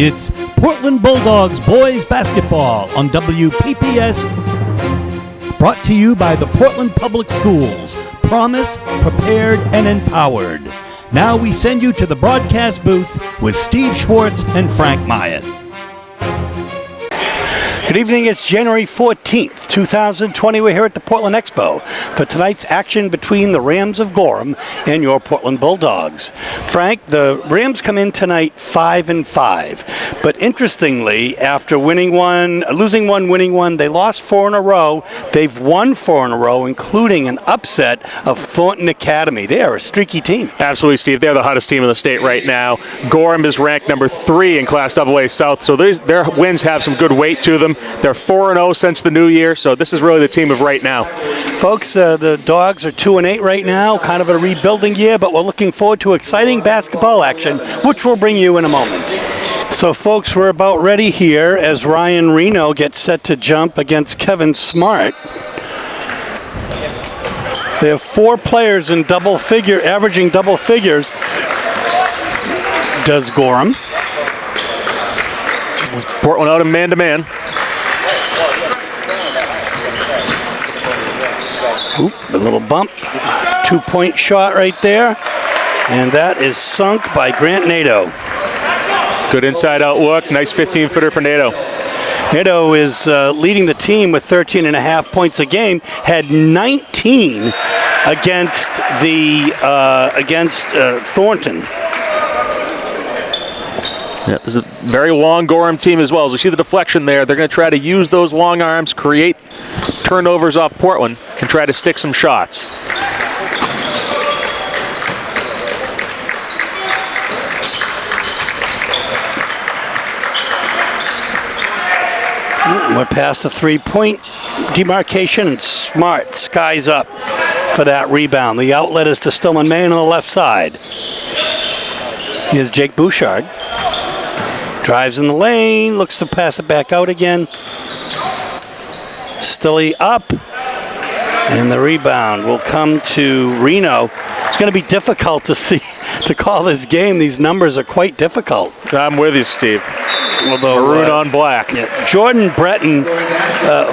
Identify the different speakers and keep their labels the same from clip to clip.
Speaker 1: It's Portland Bulldogs boys basketball on WPPS. Brought to you by the Portland Public Schools. Promise, prepared, and empowered. Now we send you to the broadcast booth with Steve Schwartz and Frank Myatt. Good evening, it's January 14th, 2020. We're here at the Portland Expo for tonight's action between the Rams of Gorham and your Portland Bulldogs. Frank, the Rams come in tonight 5-5, but interestingly, after losing one, winning one, they lost 4 in a row. They've won 4 in a row, including an upset of Thornton Academy. They are a streaky team.
Speaker 2: Absolutely, Steve. They're the hottest team in the state right now. Gorham is ranked number 3 in Class AA South, so their wins have some good weight to them. They're 4-0 since the new year, so this is really the team of right now.
Speaker 1: Folks, the Dogs are 2-8 right now, kind of a rebuilding year, but we're looking forward to exciting basketball action, which we'll bring you in a moment. So, folks, we're about ready here as Ryan Reno gets set to jump against Kevin Smart. They have 4 players in averaging double figures. Does Gorham.
Speaker 2: Portland out in man-to-man.
Speaker 1: Oop, a little bump. 2-point shot right there. And that is sunk by Grant Nadeau.
Speaker 2: Good inside-out look. Nice 15-footer for Nadeau.
Speaker 1: Nadeau is leading the team with 13.5 points a game. Had 19 against Thornton.
Speaker 2: Yeah, this is a very long Gorham team as well. As we see the deflection there, they're going to try to use those long arms, create turnovers off Portland, and try to stick some shots.
Speaker 1: We're past the 3-point demarcation, and Smart skies up for that rebound. The outlet is to Stillman Maine on the left side. Here's Jake Bouchard. Drives in the lane, looks to pass it back out again. Stilly up, and the rebound will come to Reno. It's going to be difficult to call this game. These numbers are quite difficult.
Speaker 2: I'm with you, Steve.
Speaker 1: Although,
Speaker 2: maroon on black.
Speaker 1: Yeah, Jordan Breton,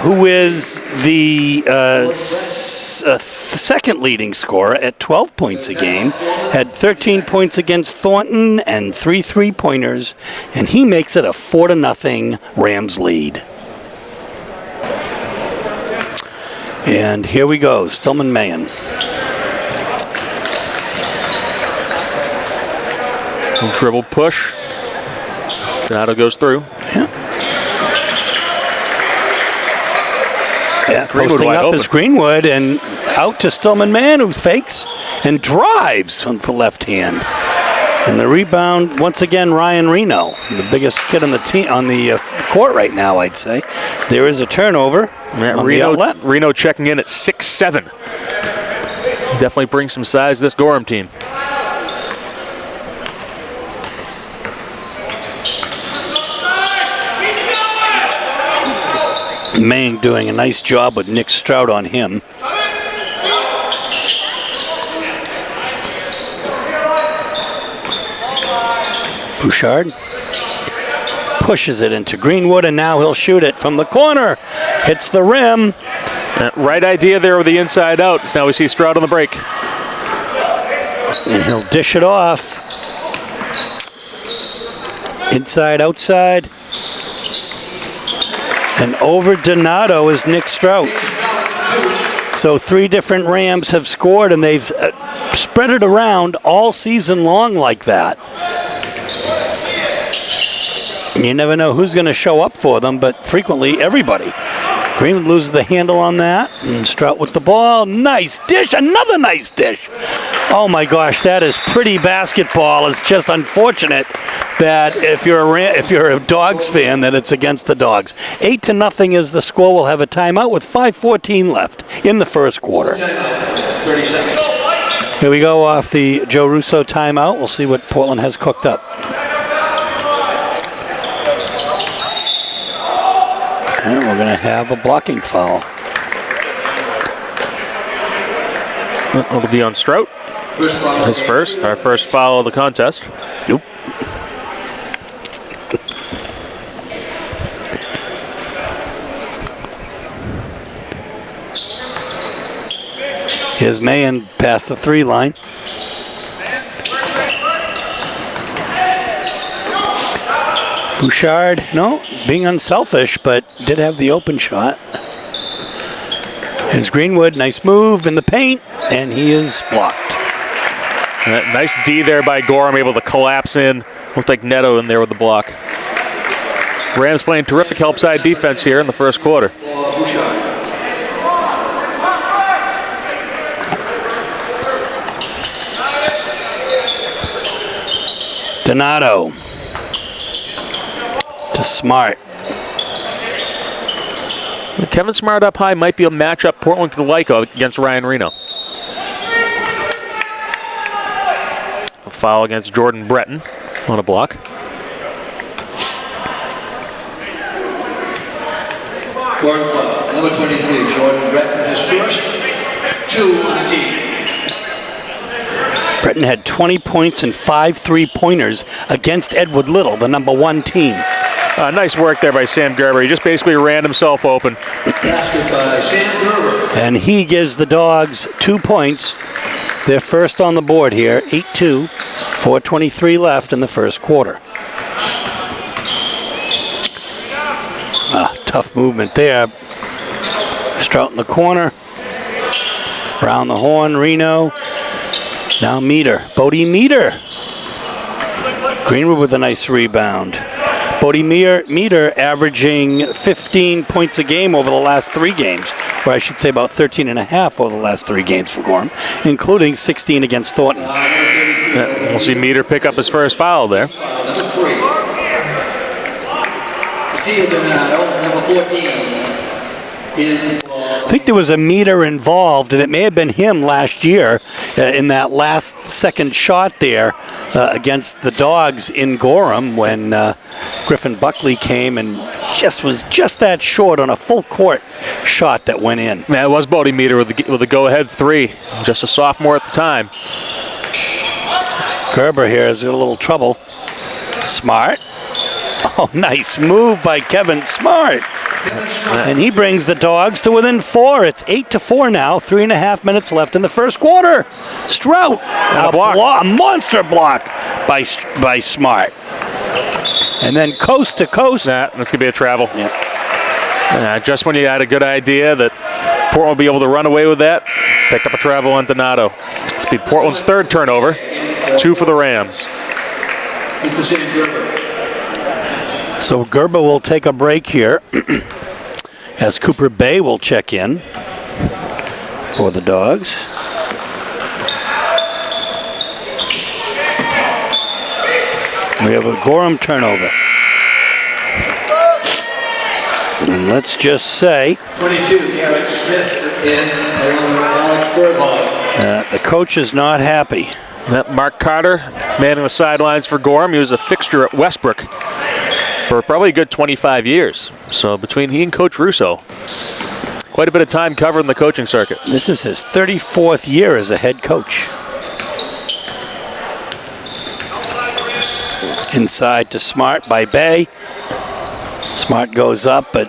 Speaker 1: who is the second leading scorer at 12 points a game, had 13 points against Thornton and 3 3-pointers, and he makes it a 4-0 Rams lead. And here we go, Stillman Mayen.
Speaker 2: Dribble push. Donato goes through.
Speaker 1: Yeah, posting up is Greenwood, and out to Stillman Mayen, who fakes and drives with the left hand. And the rebound, once again, Ryan Reno, the biggest kid on the team on the court right now, I'd say. There is a turnover.
Speaker 2: Yeah, Reno checking in at 6'7". Definitely brings some size to this Gorham team.
Speaker 1: Maine doing a nice job with Nick Stroud on him. Bouchard pushes it into Greenwood, and now he'll shoot it from the corner. Hits the rim.
Speaker 2: Right idea there with the inside out. So now we see Stroud on the break.
Speaker 1: And he'll dish it off. Inside, outside. And over Donato is Nick Strout. So 3 different Rams have scored, and they've spread it around all season long like that. You never know who's going to show up for them, but frequently everybody. Greenwood loses the handle on that, and Strout with the ball. Nice dish, another nice dish. Oh my gosh, that is pretty basketball. It's just unfortunate that if you're a Dogs fan, that it's against the Dogs. 8-0 is the score. We'll have a timeout with 5:14 left in the first quarter.
Speaker 3: 30 seconds.
Speaker 1: Here we go off the Joe Russo timeout. We'll see what Portland has cooked up. And we're going to have a blocking foul.
Speaker 2: It'll be on Strout. Our first foul of the contest.
Speaker 1: Nope. Here's Maine past the 3 line. Bouchard, no, being unselfish, but did have the open shot. Here's Greenwood, nice move in the paint, and he is blocked.
Speaker 2: Nice D there by Gorham, able to collapse in. Looked like Neto in there with the block. Rams playing terrific help side defense here in the first quarter.
Speaker 1: Donato to Smart.
Speaker 2: Kevin Smart up high might be a matchup Portland could like against Ryan Reno. A foul against Jordan Breton on a block.
Speaker 3: Gordon foul. Number 23, Jordan Breton, his first. 2 on the team.
Speaker 1: Breton had 20 points and 5 three-pointers against Edward Little, the number 1 team.
Speaker 2: Nice work there by Sam Gerber. He just basically ran himself open.
Speaker 3: Basket by Sam Gerber.
Speaker 1: And he gives the Dogs 2 points. They're first on the board here, 8-2, 4:23 left in the first quarter. Tough movement there. Strout in the corner. Around the horn, Reno. Now Meter. Bodie Meter. Greenwood with a nice rebound. Bodie Meter averaging 15 points a game over the last 3 games, or I should say about 13 and a half over the last 3 games for Gorham, including 16 against Thornton.
Speaker 2: We'll see Meter pick up his first foul there.
Speaker 3: Number 3. Donato, number 14.
Speaker 1: I think there was a Meter involved, and it may have been him last year in that last second shot there against the Dogs in Gorham when Griffin Buckley came and was just that short on a full court shot that went in.
Speaker 2: Yeah, it was Bodie Meter with the go-ahead 3, just a sophomore at the time.
Speaker 1: Gerber here has got a little trouble. Smart. Oh, nice move by Kevin Smart. And he brings the Dogs to within 4. It's 8-4 now. 3.5 minutes left in the first quarter. Strout. A monster block by Smart. And then coast to coast.
Speaker 2: That's going to be a travel.
Speaker 1: Yeah.
Speaker 2: Just when you had a good idea that Portland will be able to run away with that, picked up a travel on Donato. It's be Portland's 3rd turnover. 2 for the Rams.
Speaker 1: So Gerber will take a break here as Cooper Bay will check in for the Dogs. We have a Gorham turnover. And let's just say
Speaker 3: 22, Garrett Smith in along with Alex Bergholm.
Speaker 1: The coach is not happy.
Speaker 2: Mark Carter manning the sidelines for Gorham. He was a fixture at Westbrook for probably a good 25 years. So between he and Coach Russo, quite a bit of time covering the coaching circuit.
Speaker 1: This is his 34th year as a head coach. Inside to Smart by Bay. Smart goes up, but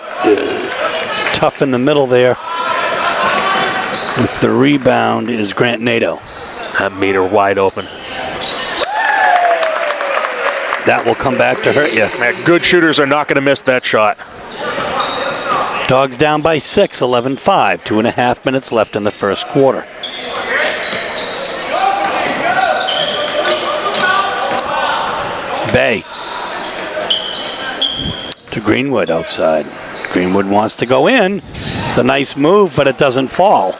Speaker 1: tough in the middle there. With the rebound is Grant Nato.
Speaker 2: That Meter wide open.
Speaker 1: That will come back to hurt you.
Speaker 2: Good shooters are not going to miss that shot.
Speaker 1: Dogs down by 6, 11-5. 2.5 minutes left in the first quarter. Bay to Greenwood outside. Greenwood wants to go in. It's a nice move, but it doesn't fall.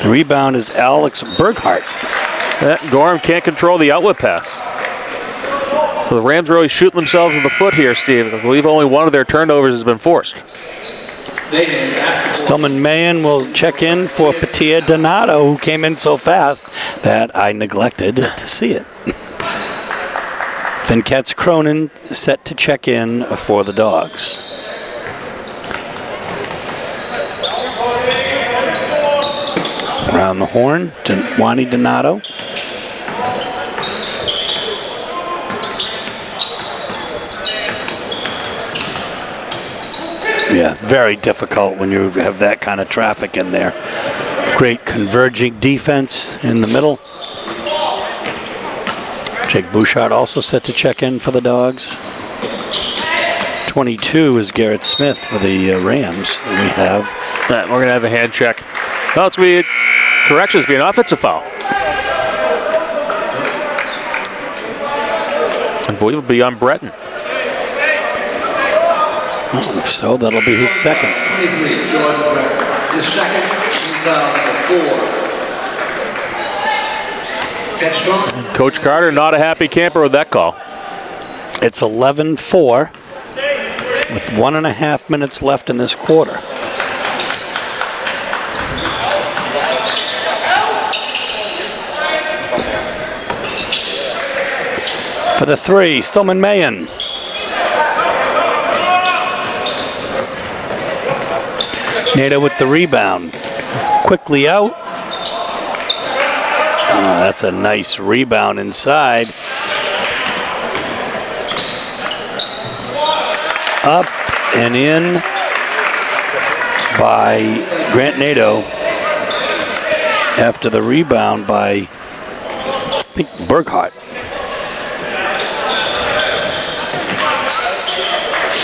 Speaker 1: The rebound is Alex Berghardt.
Speaker 2: Gorham can't control the outlet pass. So the Rams are really shooting themselves in the foot here, Steve. I believe only one of their turnovers has been forced.
Speaker 1: Stillman Mahan will check in for Patia Donato, who came in so fast that I neglected to see it. Vinkets Cronin set to check in for the Dogs. Around the horn, Wani Donato. Yeah, very difficult when you have that kind of traffic in there. Great converging defense in the middle. Jake Bouchard also set to check in for the Dogs. 22 is Garrett Smith for the Rams. We have.
Speaker 2: We're going to have a hand check. Well, it's be correction. It's be an offensive foul. I believe it'll be on Breton.
Speaker 1: Well, if so, that'll be his second.
Speaker 3: 23, Jordan Breton. His second, foul number 4. Catch strong.
Speaker 2: Coach Carter not a happy camper with that call.
Speaker 1: It's 11-4 with 1.5 minutes left in this quarter. For the three, Stillman Mayen. Nato with the rebound. Quickly out. Oh, that's a nice rebound inside. Up and in by Grant Nato after the rebound by, I think, Burkhart.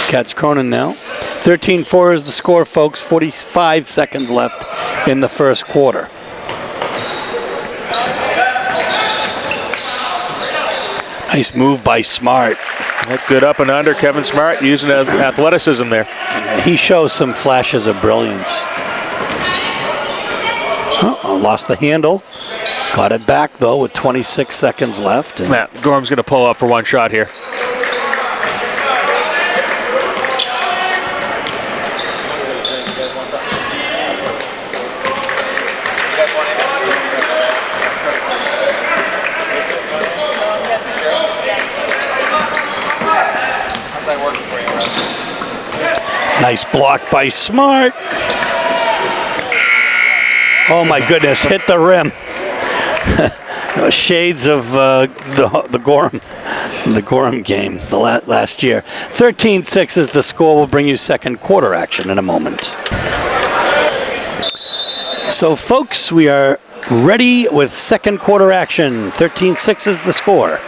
Speaker 1: Catch Cronin now. 13-4 is the score, folks. 45 seconds left in the first quarter. Nice move by Smart.
Speaker 2: That's good up and under. Kevin Smart using athleticism there.
Speaker 1: He shows some flashes of brilliance. Lost the handle. Got it back, though, with 26 seconds left. And
Speaker 2: Gorham's going to pull up for one shot here.
Speaker 1: Nice block by Smart. Oh my goodness, hit the rim. Shades of the Gorham game last year. 13-6 is the score. We'll bring you second quarter action in a moment. So folks, we are ready with second quarter action. 13-6 is the score.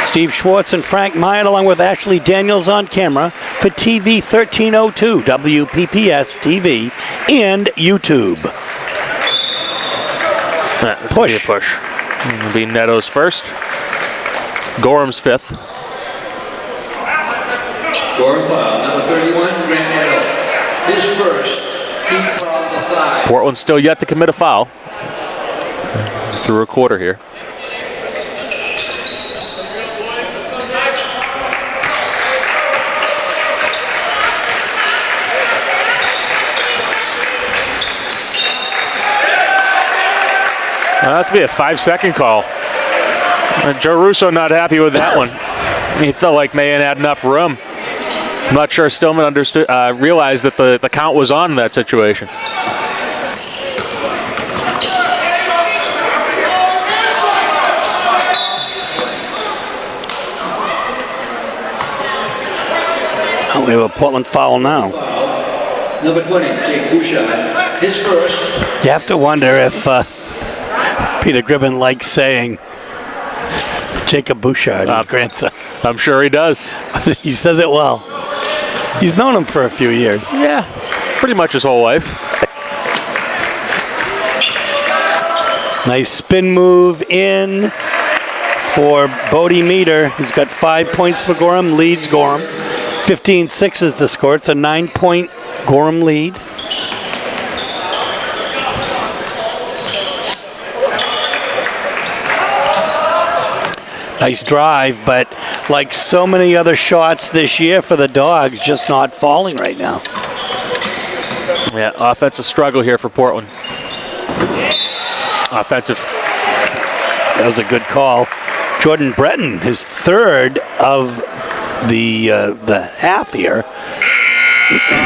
Speaker 1: Steve Schwartz and Frank Myatt, along with Ashley Daniels on camera for TV 1302, WPPS TV, and YouTube.
Speaker 2: This will be a push. It'll be Neto's first. Gorham's fifth.
Speaker 3: Gorham foul, number 31, Grant Neto. His first, team foul number 5.
Speaker 2: Portland still yet to commit a foul. Through a quarter here. That's be a 5-second call. And Joe Russo not happy with that one. He felt like Mayen had enough room. I'm not sure Stillman realized that the count was on in that situation.
Speaker 1: Oh, we have a Portland foul now.
Speaker 3: Number 20, Jake Bouchard. His first.
Speaker 1: You have to wonder if Peter Gribben likes saying Jacob Bouchard, his grandson.
Speaker 2: I'm sure he does.
Speaker 1: He says it well. He's known him for a few years.
Speaker 2: Yeah, pretty much his whole life.
Speaker 1: Nice spin move in for Bodie Meter. He's got 5 points for Gorham, leads Gorham. 15-6 is the score. It's a 9-point Gorham lead. Nice drive, but like so many other shots this year for the Dogs, just not falling right now.
Speaker 2: Yeah, offensive struggle here for Portland. Offensive.
Speaker 1: That was a good call. Jordan Breton, his third of the half here.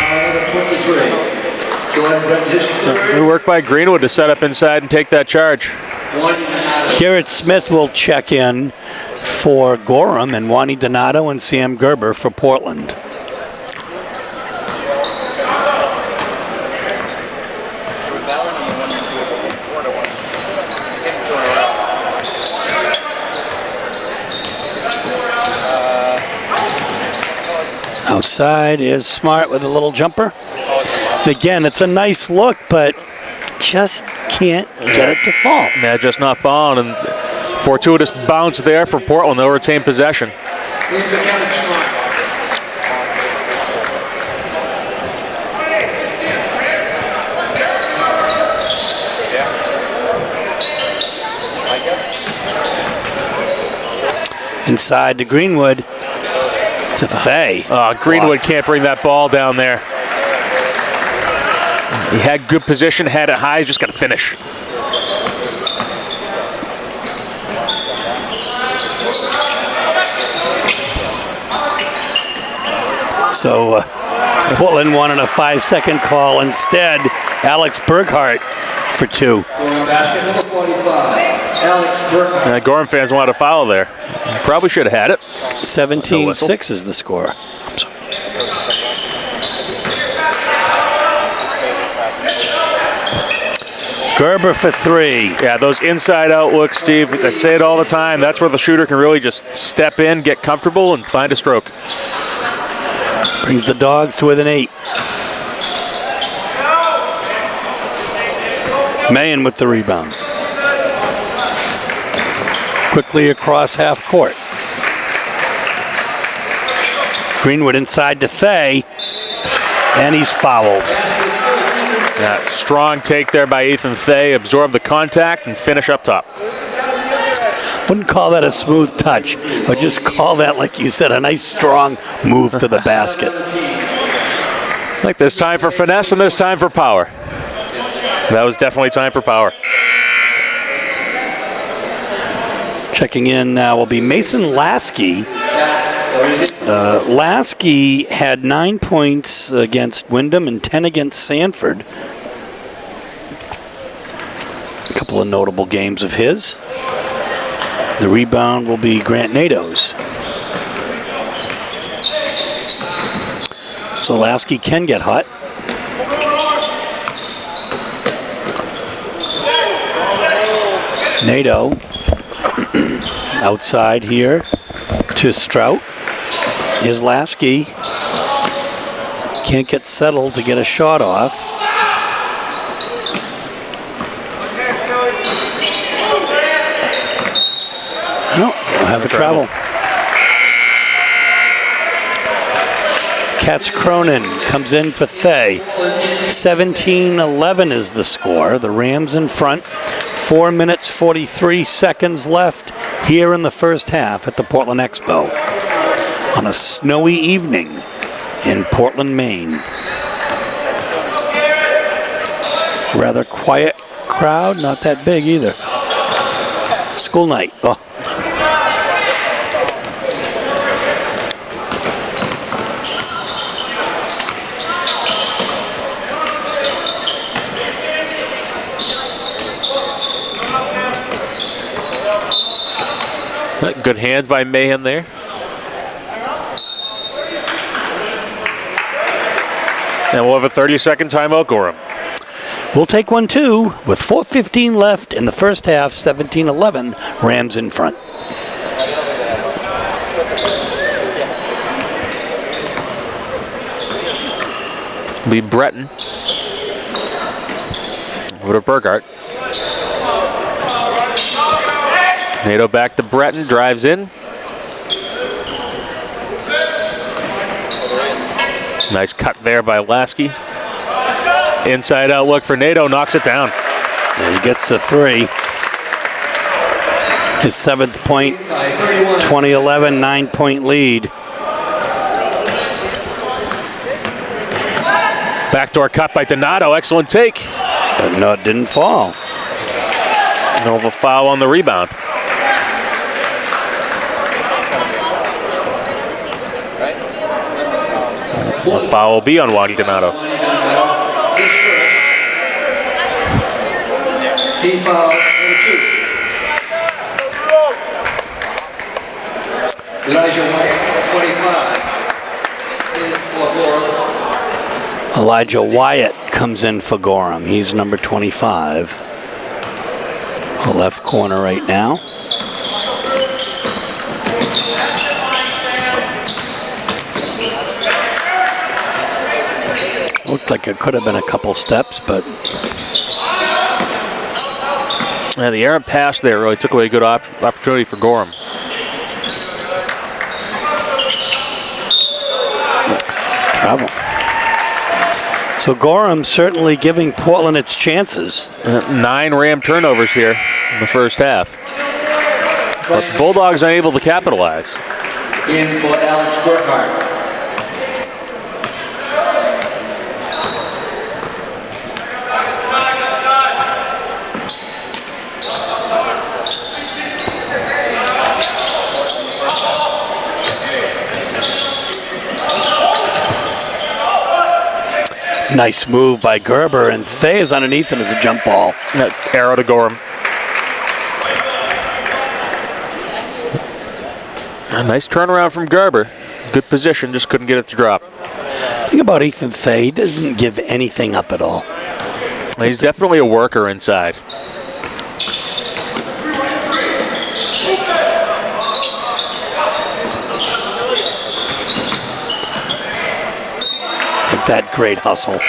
Speaker 3: Number 23, Jordan Breton. His third.
Speaker 2: Good work by Greenwood to set up inside and take that charge.
Speaker 1: Garrett Smith will check in for Gorham, and Wani Donato and Sam Gerber for Portland. Outside is Smart with a little jumper. And again, it's a nice look, but just can't get it to fall.
Speaker 2: Yeah, just not falling, and fortuitous bounce there for Portland. They'll retain possession.
Speaker 1: Inside to Greenwood. To Thay.
Speaker 2: Greenwood can't bring that ball down there. He had good position, had it high, just got to finish.
Speaker 1: So Portland wanted a 5-second call. Instead, Alex Burkhart for 2.
Speaker 3: Gorham basket number 45, Alex Burkhart.
Speaker 2: Gorham fans wanted a foul there. Probably should have had it.
Speaker 1: 17-6 is the score. I'm sorry. Gerber for 3.
Speaker 2: Yeah, those inside-out looks, Steve, I say it all the time. That's where the shooter can really just step in, get comfortable, and find a stroke.
Speaker 1: Brings the Dogs to within 8. Maine with the rebound. Quickly across half court. Greenwood inside to Thay, and he's fouled.
Speaker 2: Yeah, strong take there by Ethan Thay. Absorb the contact and finish up top.
Speaker 1: Wouldn't call that a smooth touch. I would just call that, like you said, a nice strong move to the basket.
Speaker 2: Like there's time for finesse and there's time for power. That was definitely time for power.
Speaker 1: Checking in now will be Mason Lasky. Lasky had 9 points against Wyndham and 10 against Sanford. A couple of notable games of his. The rebound will be Grant Nado's. So Lasky can get hot. Nadeau outside here to Strout. Here's Lasky. Can't get settled to get a shot off. No, we'll have a travel. Katz Cronin comes in for Thay. 17-11 is the score. The Rams in front. 4 minutes, 43 seconds left here in the first half at the Portland Expo on a snowy evening in Portland, Maine. Rather quiet crowd, not that big either. School night. Oh.
Speaker 2: Good hands by Mahan there. And we'll have a 30-second timeout, Gorham.
Speaker 1: We'll take one too with 4:15 left in the first half. 17-11, Rams in front.
Speaker 2: Be Breton. Over to Burkhart. Nadeau back to Breton, drives in. Nice cut there by Lasky. Inside out look for Nadeau, knocks it down.
Speaker 1: And he gets the 3. His 7th point, 2011 9-point lead.
Speaker 2: Backdoor cut by Donato, excellent take.
Speaker 1: But no, it didn't fall.
Speaker 2: Nova foul on the rebound. The foul will be on Wadi Donato.
Speaker 3: Team foul, number 2. Elijah White, 25. In for Gorham.
Speaker 1: Elijah Wyatt comes in for Gorham. He's number 25. The left corner right now. Looked like it could have been a couple steps, but
Speaker 2: yeah, the errant pass there really took away a good opportunity for Gorham.
Speaker 1: travel. So Gorham certainly giving Portland its chances.
Speaker 2: 9 Ram turnovers here in the first half. But the Bulldogs unable to capitalize.
Speaker 3: In for Alex Burkhart.
Speaker 1: Nice move by Gerber, and Thay is underneath it as a jump ball.
Speaker 2: Arrow to Gorham. A nice turnaround from Gerber. Good position, just couldn't get it to drop.
Speaker 1: Think about Ethan Thay. He doesn't give anything up at all.
Speaker 2: He's definitely a worker inside.
Speaker 1: That great hustle.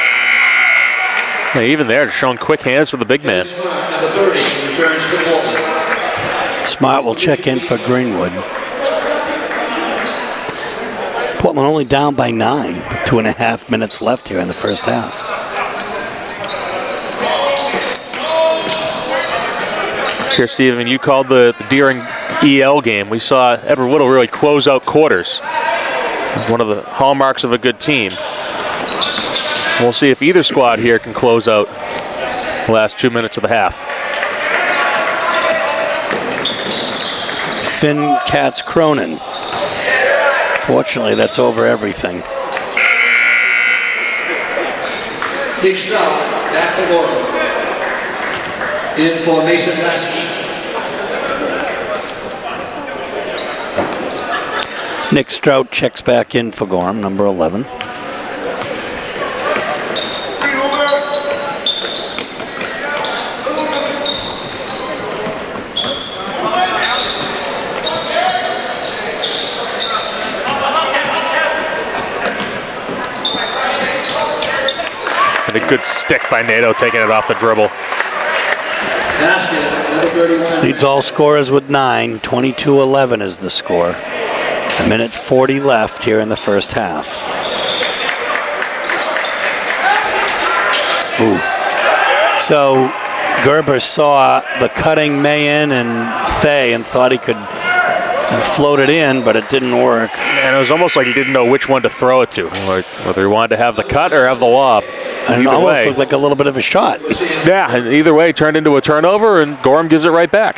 Speaker 2: Yeah, even there, showing quick hands for the big man.
Speaker 3: Number 30 returns to Portland.
Speaker 1: Smart will check in for Greenwood. Portland only down by 9 with 2.5 minutes left here in the first half.
Speaker 2: Here, Steven, you called the Deering EL game. We saw Edward Whittle really close out quarters. One of the hallmarks of a good team. We'll see if either squad here can close out the last 2 minutes of the half.
Speaker 1: Finn Katz Cronin. Fortunately, that's over everything.
Speaker 3: Nick Strout, back to Gorham. In for Mason Lasky.
Speaker 1: Nick Strout checks back in for Gorham, number 11.
Speaker 2: A good stick by Nato, taking it off the dribble.
Speaker 1: Leads all scorers with 9. 22-11 is the score. A minute 40 left here in the first half. Ooh. So Gerber saw the cutting Mayen and Thay and thought he could float it in, but it didn't work.
Speaker 2: And it was almost like he didn't know which one to throw it to, whether he wanted to have the cut or have the lob.
Speaker 1: And it almost looked like a little bit of a shot.
Speaker 2: Yeah, and either way, it turned into a turnover, and Gorham gives it right back.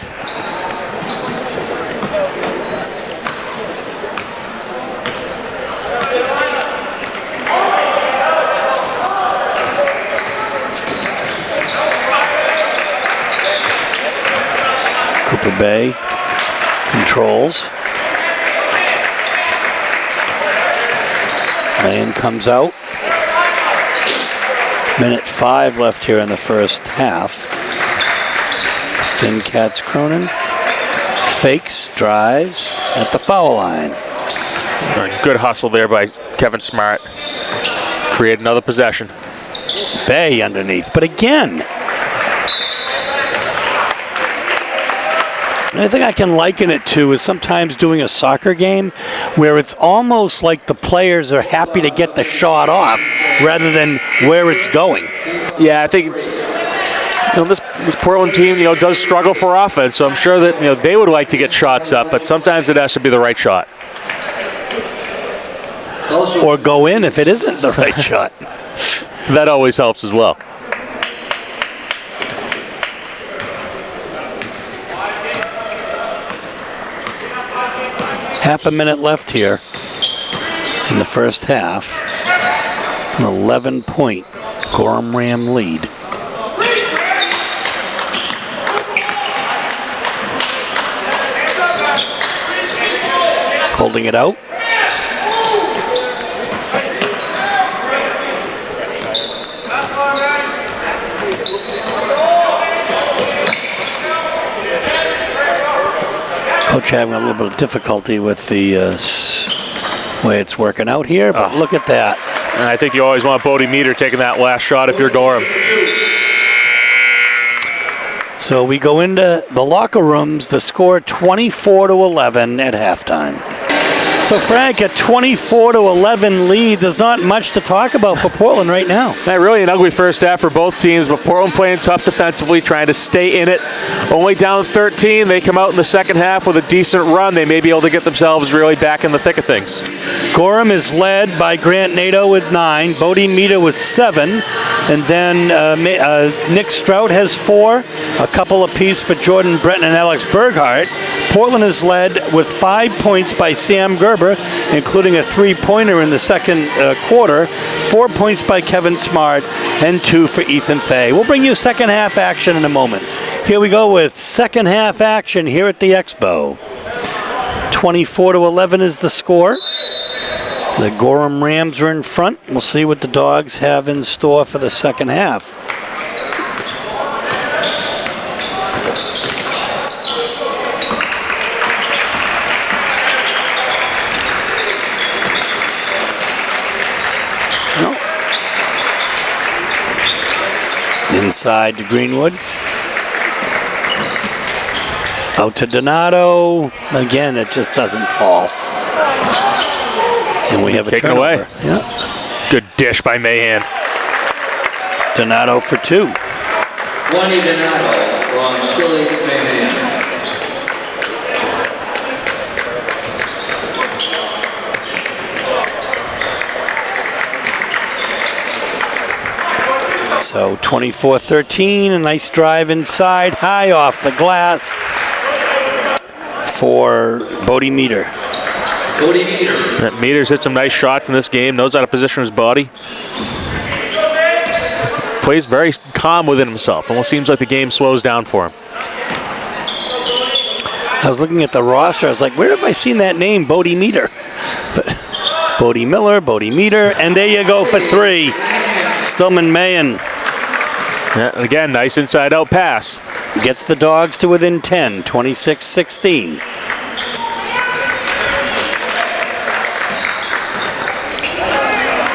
Speaker 1: Cooper Bay controls. Mayen comes out. Minute 5 left here in the first half. Finn Katz Cronin fakes, drives at the foul line.
Speaker 2: Good hustle there by Kevin Smart. Create another possession.
Speaker 1: Bay underneath, but again, I think I can liken it to is sometimes doing a soccer game where it's almost like the players are happy to get the shot off rather than where it's going.
Speaker 2: Yeah, I think this Portland team does struggle for offense, so I'm sure that they would like to get shots up, but sometimes it has to be the right shot.
Speaker 1: Or go in if it isn't the right shot.
Speaker 2: That always helps as well.
Speaker 1: Half a minute left here in the first half. It's an 11-point Gorham Ram lead. Holding it out. Coach having a little bit of difficulty with the way it's working out here, but look at that.
Speaker 2: And I think you always want Bodie Meter taking that last shot if you're Gorham.
Speaker 1: So we go into the locker rooms, the score 24-11 at halftime. So Frank, a 24-11 lead. There's not much to talk about for Portland right now.
Speaker 2: Not really an ugly first half for both teams, but Portland playing tough defensively, trying to stay in it. Only down 13. They come out in the second half with a decent run. They may be able to get themselves really back in the thick of things.
Speaker 1: Gorham is led by Grant Nadeau with 9, Bodie Meter with 7, and then Nick Strout has 4, a couple apiece for Jordan Breton and Alex Berghardt. Portland is led with 5 points by Sam Gerber, including a 3-pointer in the second quarter, 4 points by Kevin Smart, and 2 for Ethan Fay. We'll bring you second half action in a moment. Here we go with second half action here at the Expo. 24-11 is the score. The Gorham Rams are in front. We'll see what the Dogs have in store for the second half. Inside to Greenwood. Out to Donato. Again, it just doesn't fall. And we have a
Speaker 2: taken
Speaker 1: turnover.
Speaker 2: Away.
Speaker 1: Yeah.
Speaker 2: Good dish by Mahan.
Speaker 1: Donato for 2.
Speaker 3: Juani Donato from Skilly, Maine.
Speaker 1: So 24-13, a nice drive inside, high off the glass for Bodie Meter.
Speaker 3: Bodie Meter.
Speaker 2: Meters hit some nice shots in this game, knows how to position his body. Plays very calm within himself. Almost seems like the game slows down for him.
Speaker 1: I was looking at the roster, I was like, where have I seen that name, Bodie Meter? But Bodie Miller, Bodie Meter, and there you go for 3. Stillman Mahan.
Speaker 2: Yeah, again, nice inside-out pass.
Speaker 1: Gets the Dogs to within 10, 26-16.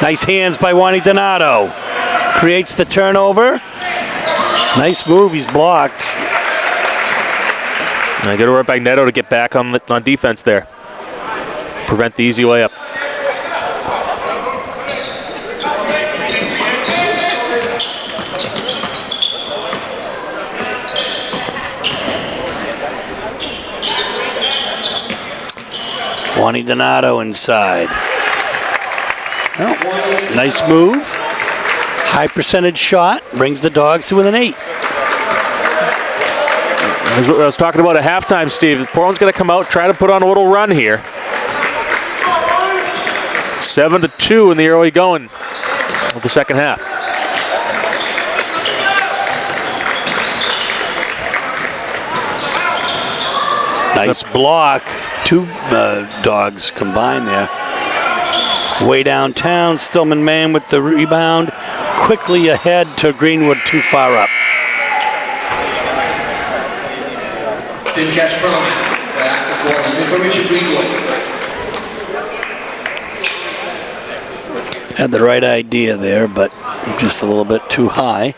Speaker 1: Nice hands by Juani Donato. Creates the turnover. Nice move, he's blocked.
Speaker 2: I got to work by Neto to get back on defense there. Prevent the easy layup.
Speaker 1: Juani Donato inside. Oh, nice move. High percentage shot. Brings the Dogs to within 8.
Speaker 2: That's what I was talking about at halftime, Steve. Portland's going to come out, try to put on a little run here. 7-2 in the early going of the second half.
Speaker 1: Nice block. 2 Dogs combined there. Way downtown, Stillman Mahan with the rebound. Quickly ahead to Greenwood, too far up.
Speaker 3: Didn't catch Perlman. Back to Portland. In for Richard Greenwood.
Speaker 1: Had the right idea there, but just a little bit too high.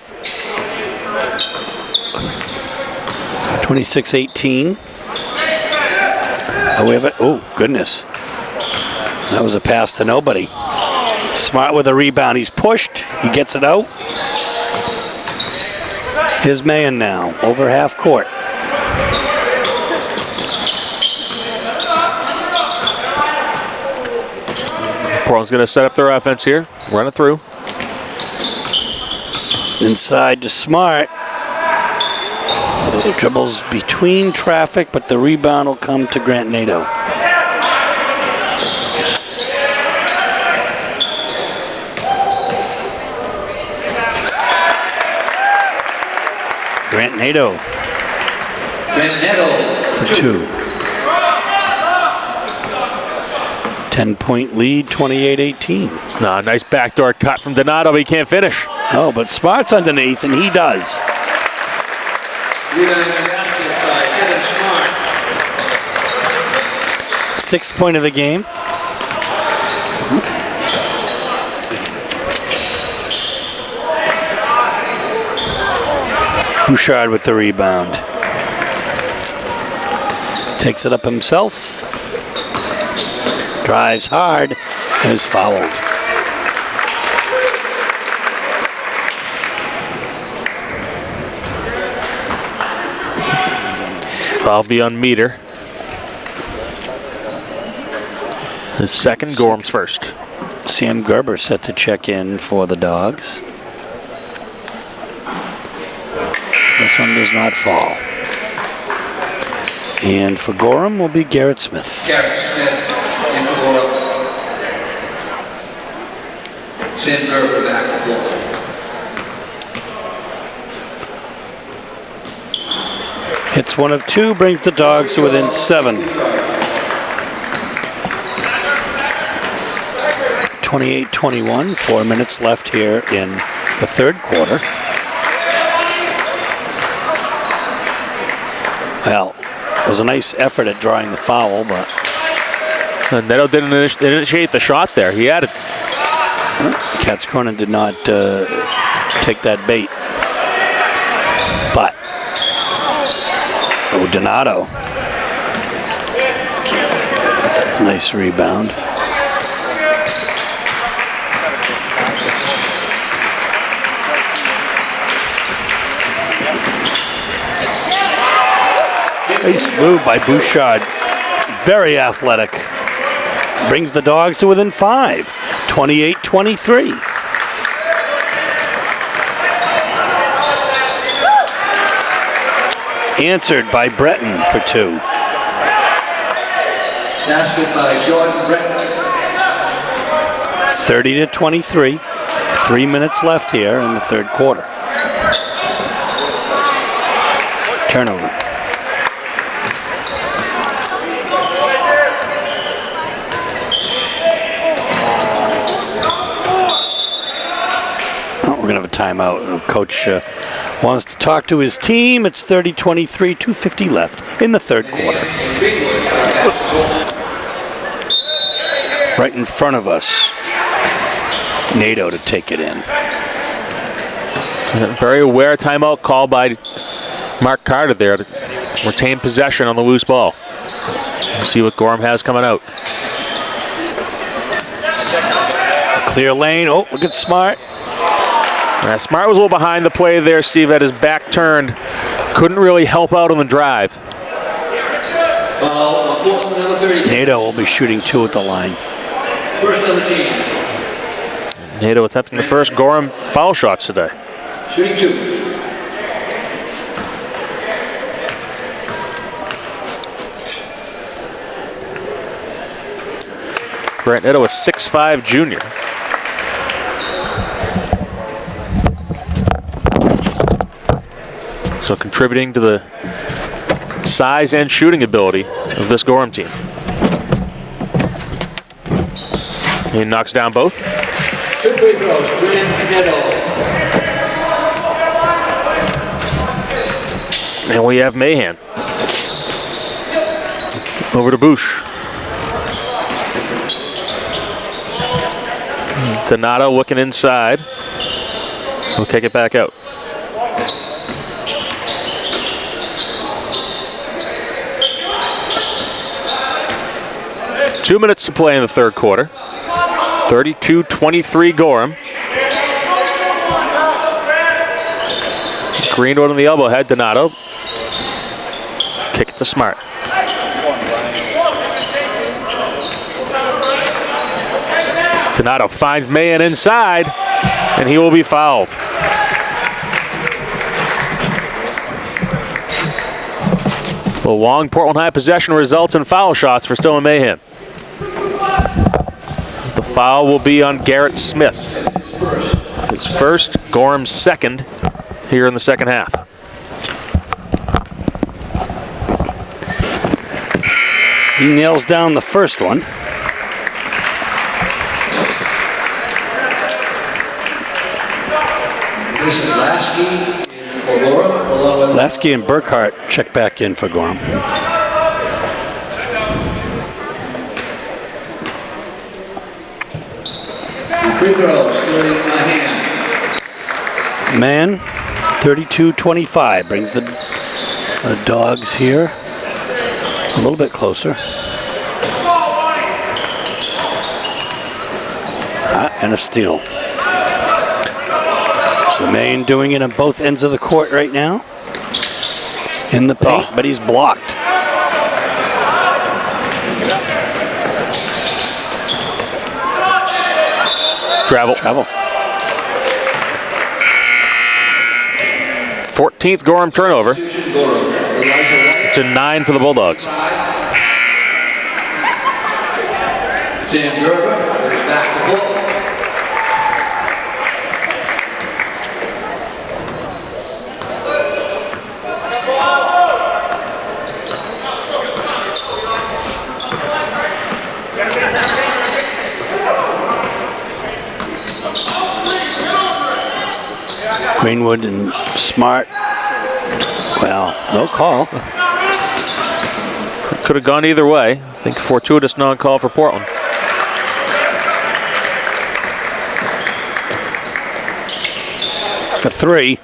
Speaker 1: 26-18. Oh, goodness. That was a pass to nobody. Smart with a rebound. He's pushed. He gets it out. Here's Mahan now, over half court.
Speaker 2: Portland's going to set up their offense here, run it through.
Speaker 1: Inside to Smart. Dribbles between traffic, but the rebound will come to Grant Nadeau. Grant Nadeau.
Speaker 3: Grant Nadeau
Speaker 1: for 2. 10-point lead, 28-18.
Speaker 2: Nice backdoor cut from Donato, but he can't finish.
Speaker 1: Oh, but Smart's underneath, and he does.
Speaker 3: Rebound basket by Kevin Smart.
Speaker 1: 6th point of the game. Bouchard with the rebound. Takes it up himself. Drives hard and is fouled.
Speaker 2: Foul be on Meter. His second, Gorham's first.
Speaker 1: Sam Gerber set to check in for the Dogs. This one does not fall. And for Gorham will be Garrett Smith.
Speaker 3: Garrett Smith in for Gorham. Sam Gerber back for Gorham.
Speaker 1: Hits one of two, brings the Dogs to within 7. 28-21, 4 minutes left here in the third quarter. Well, it was a nice effort at drawing the foul, but
Speaker 2: Neto didn't initiate the shot there. He had it.
Speaker 1: Katz Cronin did not take that bait. But Donato. Nice rebound. Nice move by Bouchard. Very athletic. Brings the Dogs to within 5. 28-23. Answered by Breton for 2.
Speaker 3: Basket by Jordan Breton.
Speaker 1: 30-23. 3 minutes left here in the third quarter. Turnover. We're going to have a timeout. Coach wants to talk to his team. It's 30-23, 2:50 left in the third quarter. Right in front of us. Nato to take it in.
Speaker 2: Very aware timeout call by Mark Carter there to retain possession on the loose ball. We'll see what Gorham has coming out.
Speaker 1: A clear lane. Oh, look at Smart.
Speaker 2: Smart was a little behind the play there, Steve, had his back turned. Couldn't really help out on the drive.
Speaker 1: Nato will be shooting 2 at the line.
Speaker 3: First on the team.
Speaker 2: Nato attempting the first Gorham foul shots today.
Speaker 3: Shooting 2.
Speaker 2: Grant Nato, a 6'5" junior. So contributing to the size and shooting ability of this Gorham team. He knocks down both.
Speaker 3: 2 free throws, Grant Neto.
Speaker 2: And we have Mahan. Over to Bush. Donato looking inside. We'll kick it back out. Two minutes to play in the third quarter. 32-23 Gorham. Greenwood on the elbow head, Donato. Kick it to Smart. Donato finds Mahan inside, and he will be fouled. The long Portland High possession results in foul shots for Stillman Mahan. The foul will be on Garrett Smith. His first, Gorham's second here in the second half.
Speaker 1: He nails down the first one.
Speaker 3: This is Lasky for Gorham, along with
Speaker 1: Lasky and Burkhart check back in for Gorham.
Speaker 3: free throws, Mahan.
Speaker 1: Man, 32-25 brings the Dogs here a little bit closer. And a steal. So Maine doing it on both ends of the court right now. In the paint, but he's blocked.
Speaker 2: Travel. 14th Gorham turnover. To 9 for the Bulldogs.
Speaker 3: Sam Gerber is back to Portland.
Speaker 1: Greenwood and Smart. Well, no call.
Speaker 2: Could have gone either way. I think fortuitous non-call for Portland.
Speaker 1: For 3.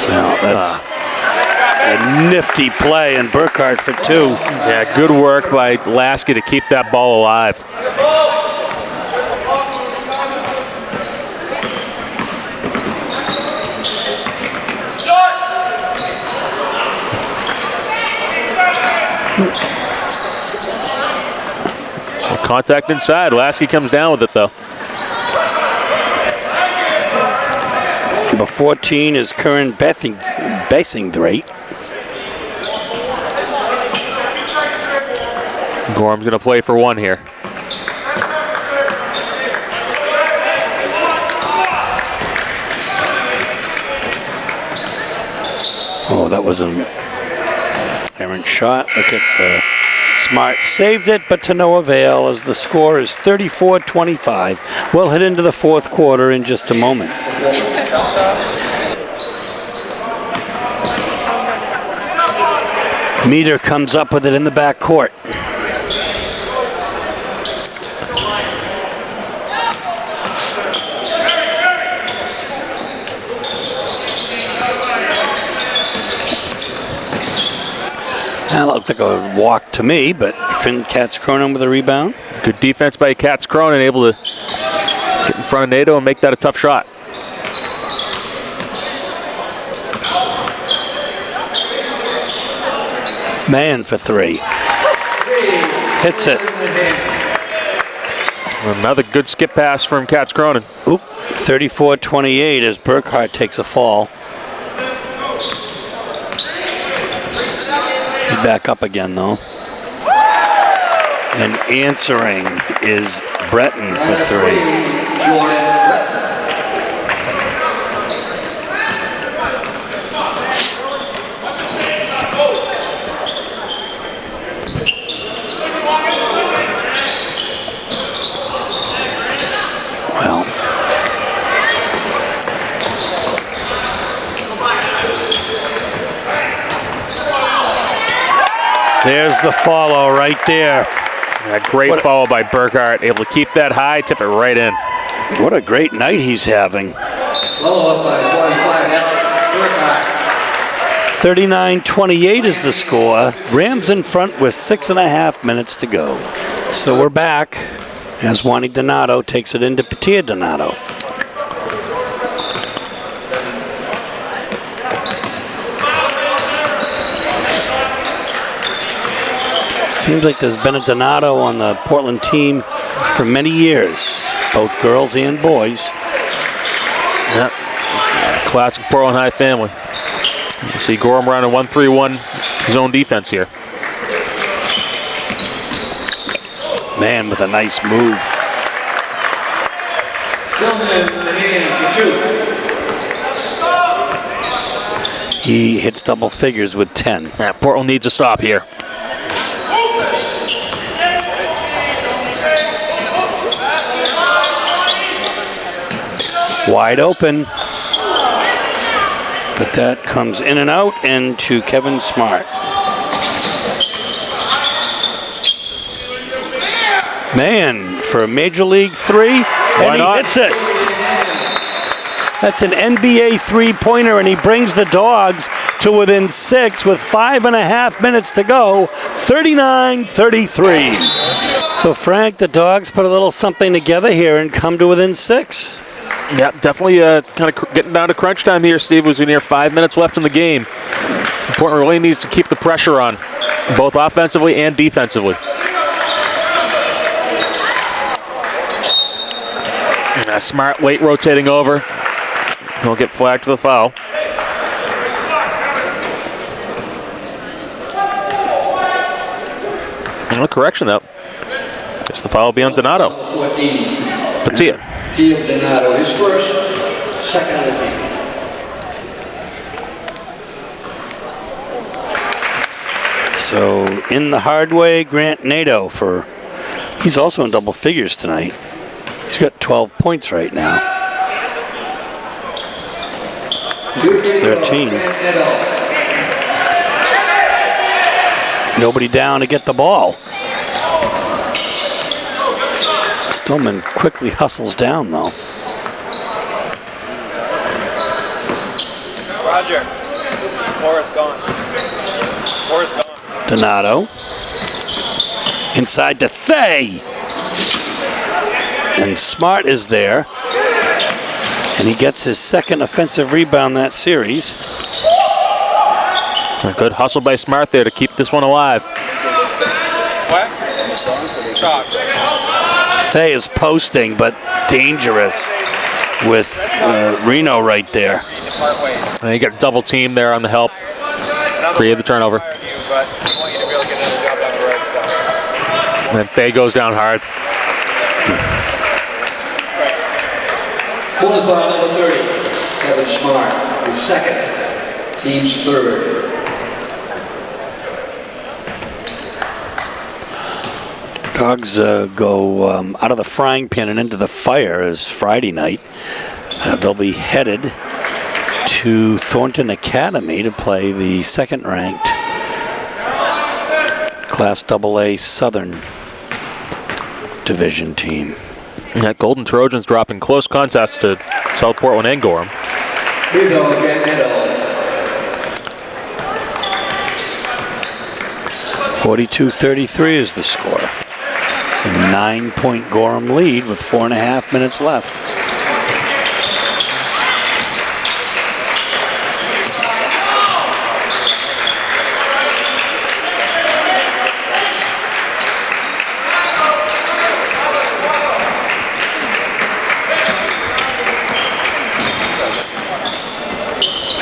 Speaker 1: Well, that's a nifty play, and Burkhart for 2.
Speaker 2: Yeah, good work by Lasky to keep that ball alive. Contact inside. Lasky comes down with it, though.
Speaker 1: Number 14 is Curran Basingthwaite.
Speaker 2: Gorham's going to play for 1 here.
Speaker 1: Oh, that was an errant shot. Look at Smart saved it, but to no avail as the score is 34-25. We'll head into the fourth quarter in just a moment. Meter comes up with it in the back court. That looked like a walk to me, but Finn Katz-Cronin with a rebound.
Speaker 2: Good defense by Katz-Cronin, able to get in front of Nato and make that a tough shot.
Speaker 1: Mann for 3. Hits it.
Speaker 2: Another good skip pass from Katz-Cronin.
Speaker 1: 34-28 as Burkhart takes a fall. He's back up again, though. And answering is Breton for 3. Well, there's the follow right there.
Speaker 2: A great follow by Burkhart, able to keep that high, tip it right in.
Speaker 1: What a great night he's having.
Speaker 3: Follow up by 45, Alex Burkhart.
Speaker 1: 39-28 is the score. Rams in front with 6.5 minutes to go. So we're back as Juani Donato takes it into Patia Donato. Seems like there's been a Donato on the Portland team for many years, both girls and boys.
Speaker 2: Yep. Classic Portland High family. You see Gorham running 1-3-1 zone defense here.
Speaker 1: Man with a nice move.
Speaker 3: Stillman in the hand for 2.
Speaker 1: He hits double figures with 10.
Speaker 2: Yeah, Portland needs a stop here.
Speaker 1: Wide open. But that comes in and out and to Kevin Smart. Man for a Major League 3, and he hits it. That's an NBA three-pointer, and he brings the Dogs to within 6 with 5.5 minutes to go, 39-33. So, Frank, the Dogs put a little something together here and come to within 6.
Speaker 2: Yeah, definitely kind of getting down to crunch time here, Steve. Was near 5 minutes left in the game. Portland really needs to keep the pressure on, both offensively and defensively. Smart late rotating over. He'll get flagged for the foul. No correction, though. Guess the foul will be on Donato.
Speaker 3: 14.
Speaker 2: Patia.
Speaker 3: Donato, his first, second of the team.
Speaker 1: So in the hard way, Grant Nato he's also in double figures tonight. He's got 12 points right now. It's 13. Nobody down to get the ball. Stillman quickly hustles down, though.
Speaker 4: Roger. Forrest gone. Forrest gone.
Speaker 1: Donato. Inside to Thay. And Smart is there. And he gets his second offensive rebound that series.
Speaker 2: A good hustle by Smart there to keep this one alive.
Speaker 4: What?
Speaker 1: Thay is posting, but dangerous with Reno right there.
Speaker 2: And you got double team there on the help. Create the turnover. And then Thay goes down hard.
Speaker 3: Pulling foul number 30, Kevin Smart, his second, team's third.
Speaker 1: Dogs go out of the frying pan and into the fire as Friday night. They'll be headed to Thornton Academy to play the second-ranked Class AA Southern Division team.
Speaker 2: And that Golden Trojans dropping close contests to South Portland and Gorham.
Speaker 3: Here we go, Grant Nato.
Speaker 1: 42-33 is the score. It's a 9-point Gorham lead with 4.5 minutes left.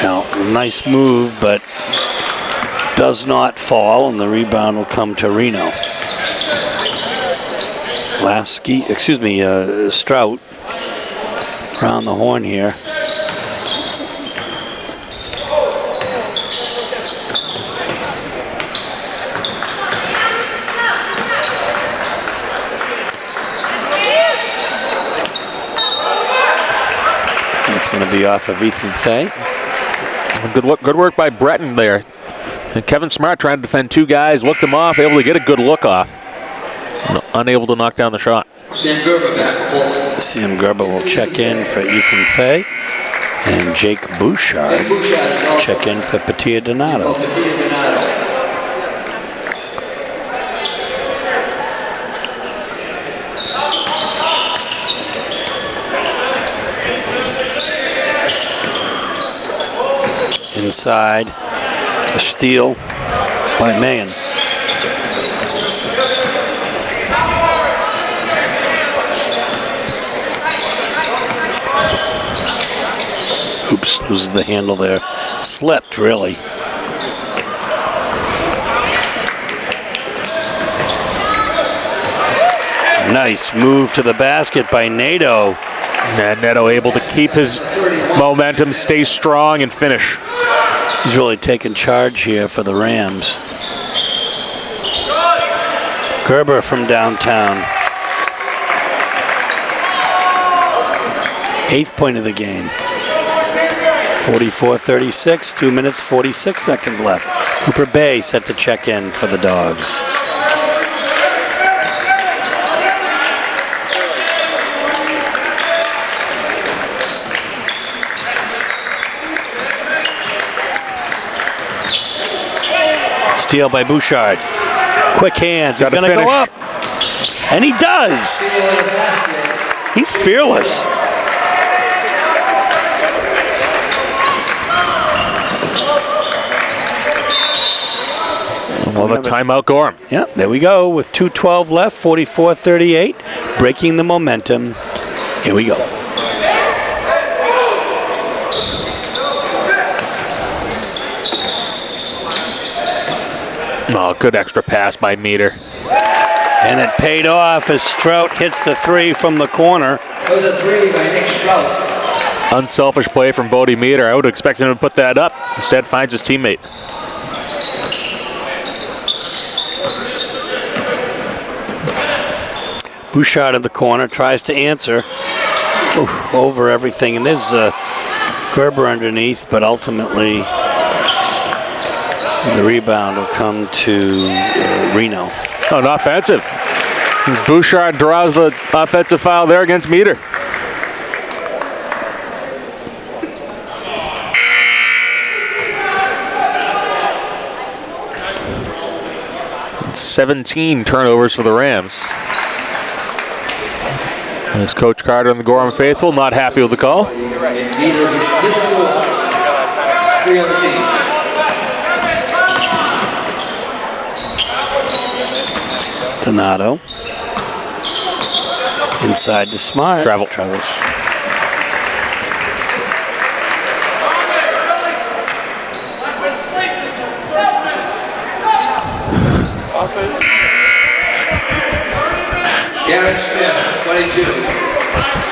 Speaker 1: Now, nice move, but does not fall, and the rebound will come to Reno. Strout around the horn here. It's going to be off of Ethan Thay.
Speaker 2: Good work by Breton there. And Kevin Smart trying to defend two guys, looked him off, able to get a good look off. Unable to knock down the shot.
Speaker 3: Sam Gerber back for Portland.
Speaker 1: Sam Gerber will check in for Ethan Thay. And Jake Bouchard check in for Patia Donato. Inside, the steal by Maine. Oops, loses the handle there. Slipped, really. Nice move to the basket by Nato.
Speaker 2: And Neto able to keep his momentum, stay strong, and finish.
Speaker 1: He's really taken charge here for the Rams. Gerber from downtown. 8th point of the game. 44-36, 2 minutes, 46 seconds left. Cooper Bay set to check in for the Dogs. Steal by Bouchard. Quick hands. He's
Speaker 2: Gotta
Speaker 1: going to go
Speaker 2: finish.
Speaker 1: up. And he does. He's fearless.
Speaker 2: Well, the timeout, Gorham.
Speaker 1: Yeah, there we go with 2:12 left, 44-38, breaking the momentum. Here we go.
Speaker 2: Oh, good extra pass by Meter.
Speaker 1: And it paid off as Strout hits the three from the corner.
Speaker 3: That was a three by Nick Strout.
Speaker 2: Unselfish play from Bodie Meter. I would expect him to put that up. Instead, finds his teammate.
Speaker 1: Bouchard in the corner tries to answer. Over everything. And there's Gerber underneath, but ultimately the rebound will come to Reno.
Speaker 2: Oh, not offensive. Bouchard draws the offensive foul there against Meter. It's 17 turnovers for the Rams. As Coach Carter and the Gorham faithful not happy with the call.
Speaker 3: And Meter is his score. 3 on the team.
Speaker 1: Donato. Inside to Smart.
Speaker 2: Travel.
Speaker 1: Travels.
Speaker 3: Garrett Smith, 22.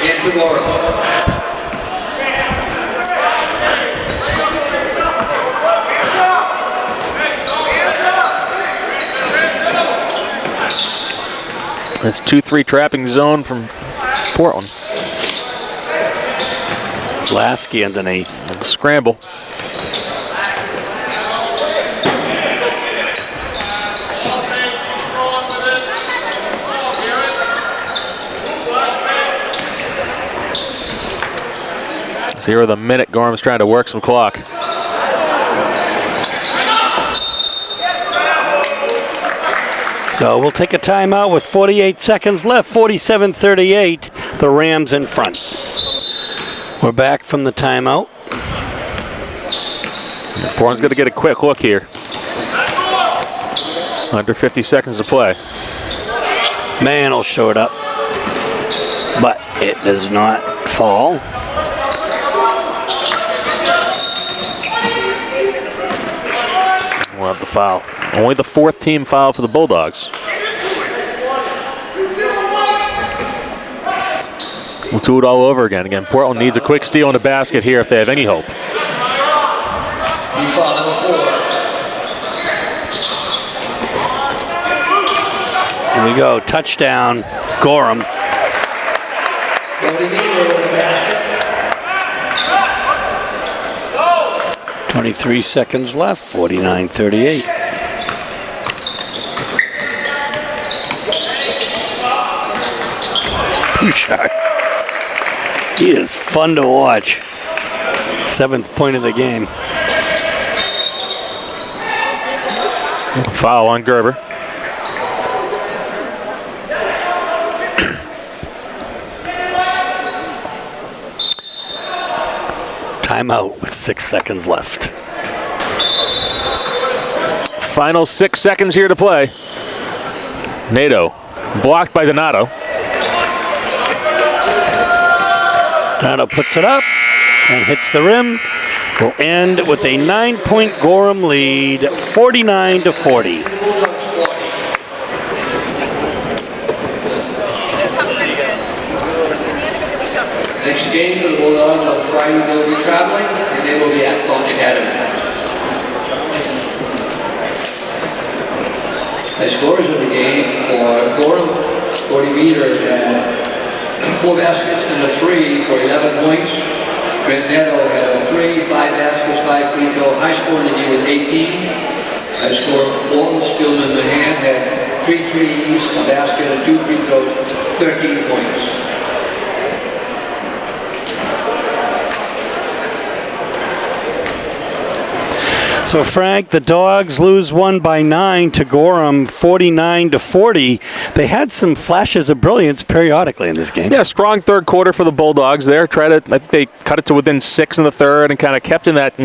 Speaker 3: In for Gorham.
Speaker 2: It's 2-3 trapping zone from Portland.
Speaker 1: Zlasky underneath.
Speaker 2: And scramble. Here with a minute, Gorham's trying to work some clock.
Speaker 1: So we'll take a timeout with 48 seconds left, 47-38, the Rams in front. We're back from the timeout.
Speaker 2: Portland's going to get a quick look here. Under 50 seconds to play.
Speaker 1: Man will show it up, but it does not fall.
Speaker 2: We'll have the foul. Only the fourth team foul for the Bulldogs. We'll do it all over again. Again, Portland needs a quick steal in the basket here if they have any hope.
Speaker 3: Team foul number 4.
Speaker 1: Here we go, touchdown, Gorham.
Speaker 3: Bodie Meter over the basket.
Speaker 1: 23 seconds left, 49-38. Bouchard. He is fun to watch. 7th point of the game.
Speaker 2: Foul on Gerber.
Speaker 1: Timeout with 6 seconds left.
Speaker 2: Final 6 seconds here to play. Nato blocked by Donato.
Speaker 1: Donato puts it up and hits the rim. We'll end with a 9-point Gorham lead, 49-40.
Speaker 3: Bulldogs 40. Next game for the Bulldogs on Friday, they'll be traveling, and they will be at Thornton Academy. The scores of the game for Gorham, Bodie Meter had 4 baskets and a 3 for 11 points. Grant Neto had a 3, 5 baskets, 5 free throw. High score in the game with 18. High score Walton Stillman Mahan had 3 threes, a basket, and 2 free throws, 13 points.
Speaker 1: So, Frank, the Dogs lose one by 9 to Gorham, 49-40. They had some flashes of brilliance periodically in this game.
Speaker 2: Yeah, strong third quarter for the Bulldogs there. I think they cut it to within 6 in the third and kind of kept in that,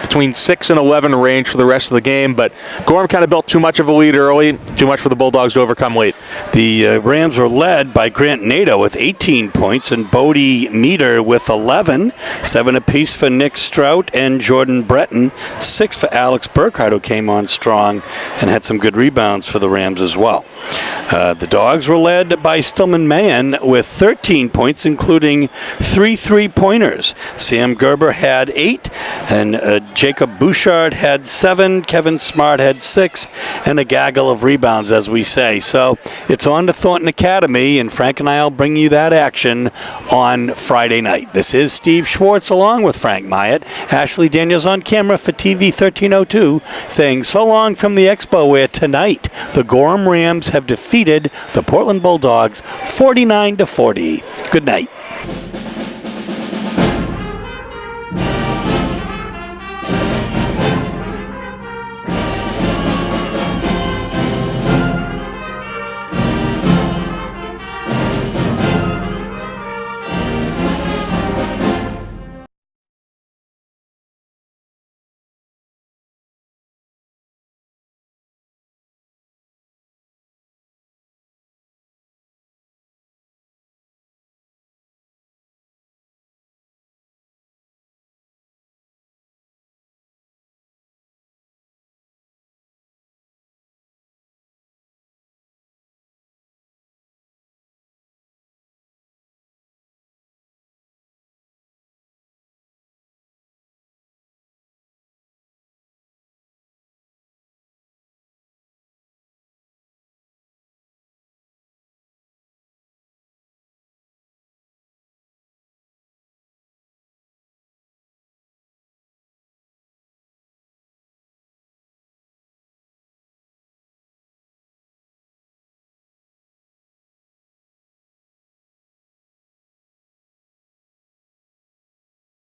Speaker 2: between 6 and 11 range for the rest of the game. But Gorham kind of built too much of a lead early, too much for the Bulldogs to overcome late.
Speaker 1: The Rams were led by Grant Nato with 18 points and Bodie Meter with 11, 7 apiece for Nick Strout and Jordan Breton, 6 for Alex Burkhardt, who came on strong and had some good rebounds for the Rams as well. The Dogs were led by Stillman Mahan with 13 points, including 3 3-pointers. Sam Gerber had 8, and Jacob Bouchard had 7, Kevin Smart had 6, and a gaggle of rebounds, as we say. So it's on to Thornton Academy, and Frank and I will bring you that action on Friday night. This is Steve Schwartz along with Frank Myatt. Ashley Daniels on camera for TV 1302, saying so long from the Expo, where tonight the Gorham Rams have defeated the Portland Bulldogs 49-40. Good night.